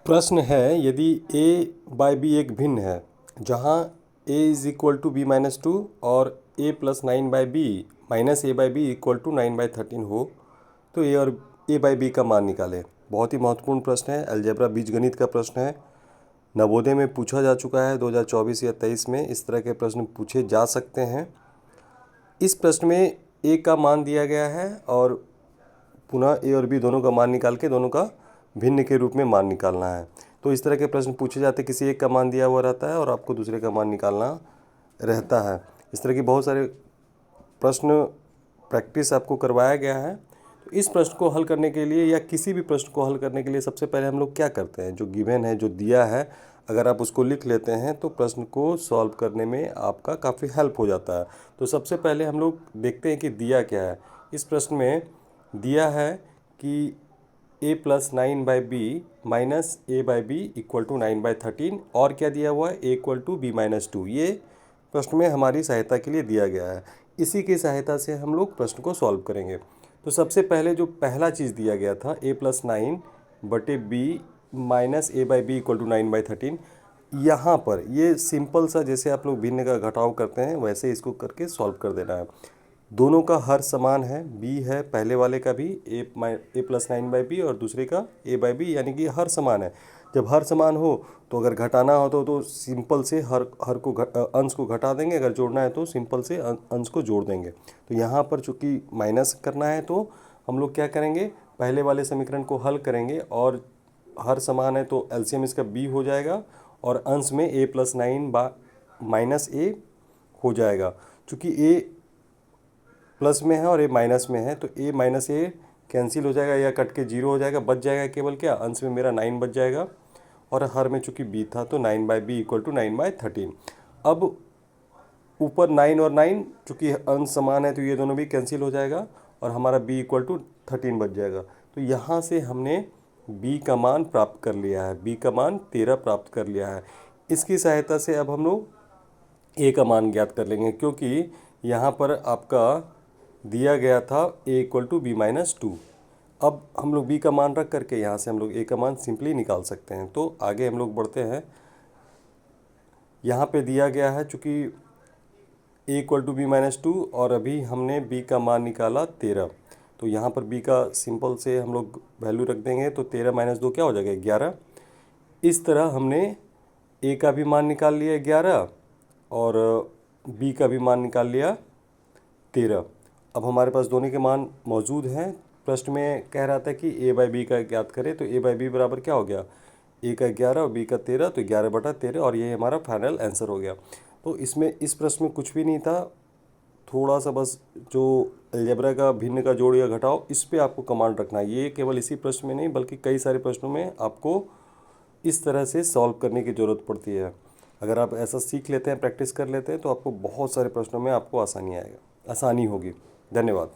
प्रश्न है, यदि a बाई बी एक भिन्न है जहाँ a is equal to B minus two और a plus nine by B minus A by B equal to 9/13 हो, तो a और a बाई बी का मान निकालें। बहुत ही महत्वपूर्ण प्रश्न है, अलजेब्रा बीजगणित का प्रश्न है। नवोदय में पूछा जा चुका है 2024 या 23 में। इस तरह के प्रश्न पूछे जा सकते हैं। इस प्रश्न में a का मान दिया गया है और पुनः a और b दोनों का मान निकाल के दोनों का भिन्न के रूप में मान निकालना है। तो इस तरह के प्रश्न पूछे जाते हैं, किसी एक का मान दिया हुआ रहता है और आपको दूसरे का मान निकालना रहता है। इस तरह के बहुत सारे प्रश्न प्रैक्टिस आपको करवाया गया है। तो इस प्रश्न को हल करने के लिए या किसी भी प्रश्न को हल करने के लिए सबसे पहले हम लोग क्या करते हैं, जो गिवन है, जो दिया है, अगर आप उसको लिख लेते हैं तो प्रश्न को सॉल्व करने में आपका काफ़ी हेल्प हो जाता है। तो सबसे पहले हम लोग देखते हैं कि दिया क्या है। इस प्रश्न में दिया है कि a plus 9/b minus A by B equal to 9/13 और क्या दिया हुआ है, a equal to B minus two. ये प्रश्न में हमारी सहायता के लिए दिया गया है। इसी की सहायता से हम लोग प्रश्न को सॉल्व करेंगे। तो सबसे पहले जो पहला चीज़ दिया गया था, a प्लस 9 बटे b minus A by B equal to 9/13, यहाँ पर ये सिंपल सा, जैसे आप लोग भिन्न का घटाव करते हैं वैसे इसको करके सॉल्व कर देना है। दोनों का हर समान है, b है पहले वाले का भी a प्लस 9/b और दूसरे का a बाई बी, यानी कि हर समान है। जब हर समान हो तो अगर घटाना हो तो सिंपल से हर को अंश को घटा देंगे, अगर जोड़ना है तो सिंपल से अंश को जोड़ देंगे। तो यहाँ पर चूँकि माइनस करना है तो हम लोग क्या करेंगे, पहले वाले समीकरण को हल करेंगे और हर समान है तो एलसीएम इसका b हो जाएगा और अंश में a प्लस 9 माइनस a हो जाएगा। चूँकि a प्लस में है और a माइनस में है तो a माइनस a कैंसिल हो जाएगा या कट के 0 हो जाएगा, बच जाएगा केवल क्या, अंश में मेरा 9 बच जाएगा और हर में चूंकि b था तो 9/b इक्वल टू 9/13। अब ऊपर 9 और 9 चूंकि अंश समान है तो ये दोनों भी कैंसिल हो जाएगा और हमारा b इक्वल टू 13 बच जाएगा। तो यहाँ से हमने b का मान प्राप्त कर लिया है, b का मान 13 प्राप्त कर लिया है। इसकी सहायता से अब हम लोग a का मान ज्ञात कर लेंगे, क्योंकि यहाँ पर आपका दिया गया था a equal to B minus two. अब हम लोग b का मान रख करके यहाँ से हम लोग a का मान सिंपली निकाल सकते हैं। तो आगे हम लोग बढ़ते हैं। यहाँ पे दिया गया है चूँकि a equal to B minus two और अभी हमने b का मान निकाला 13। तो यहाँ पर b का सिंपल से हम लोग वैल्यू रख देंगे तो 13 माइनस 2 क्या हो जाएगा, 11। इस तरह हमने a का भी मान निकाल लिया 11 और b का भी मान निकाल लिया 13। अब हमारे पास दोनों के मान मौजूद हैं। प्रश्न में कह रहा था कि a बाई बी का ज्ञात करें, तो a बाई बी बराबर क्या हो गया, a का 11 और b का 13, तो 11/13 और ये हमारा फाइनल आंसर हो गया। तो इसमें इस प्रश्न में कुछ भी नहीं था, थोड़ा सा बस जो अलजेब्रा का भिन्न का जोड़ या घटाव, इस पर आपको कमांड रखना है। ये केवल इसी प्रश्न में नहीं बल्कि कई सारे प्रश्नों में आपको इस तरह से सॉल्व करने की ज़रूरत पड़ती है। अगर आप ऐसा सीख लेते हैं, प्रैक्टिस कर लेते हैं, तो आपको बहुत सारे प्रश्नों में आपको आसानी होगी। धन्यवाद।